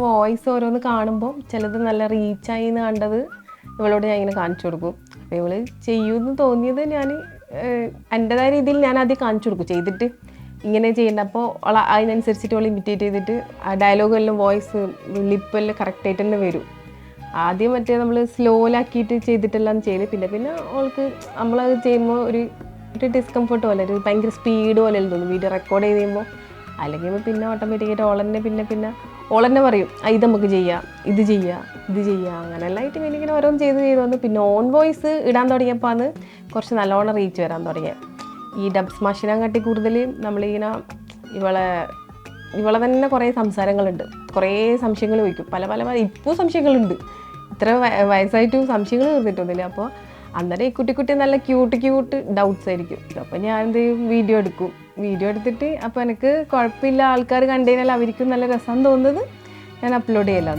Voice ഓരോന്ന് കാണുമ്പോൾ ചിലത് നല്ല റീച്ചായി എന്ന് കണ്ടത് ഇവളോട് ഞാൻ ഇങ്ങനെ കാണിച്ചു കൊടുക്കും. അപ്പോൾ ഇവള് ചെയ്യുമെന്ന് തോന്നിയത് ഞാൻ എൻ്റെതായ രീതിയിൽ ഞാൻ ആദ്യം കാണിച്ചു കൊടുക്കും ചെയ്തിട്ട് ഇങ്ങനെ ചെയ്യേണ്ട. അപ്പോൾ അതിനനുസരിച്ചിട്ട് അവൾ ഇമിറ്റേറ്റ് ചെയ്തിട്ട് ആ ഡയലോഗെല്ലാം വോയിസ് ലിപ്പെല്ലാം കറക്റ്റായിട്ട് തന്നെ വരും. ആദ്യം മറ്റേ നമ്മൾ സ്ലോയിലാക്കിയിട്ട് ചെയ്തിട്ടെല്ലാം ചെയ്ത് പിന്നെ അവൾക്ക് നമ്മളത് ചെയ്യുമ്പോൾ ഒരു ഡിസ്കംഫർട്ട് പോലെ ഒരു ഭയങ്കര സ്പീഡ് പോലെ തോന്നും വീഡിയോ റെക്കോർഡ് ചെയ്ത് കഴിയുമ്പോൾ. അല്ലെങ്കിൽ പിന്നെ ഓട്ടോമാറ്റിക്കായിട്ട് പിന്നെ ഓളെന്നെ പറയും ഇത് നമുക്ക് ചെയ്യാം, ഇത് ചെയ്യാം അങ്ങനെല്ലാം ആയിട്ട് ഇങ്ങനെ ഓരോന്ന് ചെയ്ത് വന്നു. പിന്നെ ഓൺ വോയിസ് ഇടാൻ തുടങ്ങിയപ്പോൾ അത് കുറച്ച് നല്ലോണം റീച്ച് വരാൻ തുടങ്ങിയത്. ഈ ഡബ് സ്മാഷിനെക്കാട്ടി കൂടുതൽ നമ്മളിങ്ങനെ ഇവളെ തന്നെ കുറേ സംസാരങ്ങളുണ്ട്, കുറേ സംശയങ്ങൾ ചോദിക്കും, പല ഇപ്പോൾ സംശയങ്ങളുണ്ട്. ഇത്ര വയസ്സായിട്ടും സംശയങ്ങൾ തീർന്നിട്ടൊന്നുമില്ല. അപ്പോൾ അന്നേരം ഈ കുട്ടി നല്ല ക്യൂട്ട് ഡൗട്ട്സ് ആയിരിക്കും. അപ്പോൾ ഞാൻ എന്ത് ചെയ്യും, വീഡിയോ എടുത്തിട്ട് അപ്പോൾ എനിക്ക് കുഴപ്പമില്ല, ആൾക്കാർ കണ്ടു കഴിഞ്ഞാൽ അവർക്കും നല്ല രസം തോന്നുന്നത് ഞാൻ അപ്ലോഡ് ചെയ്യലാണ്.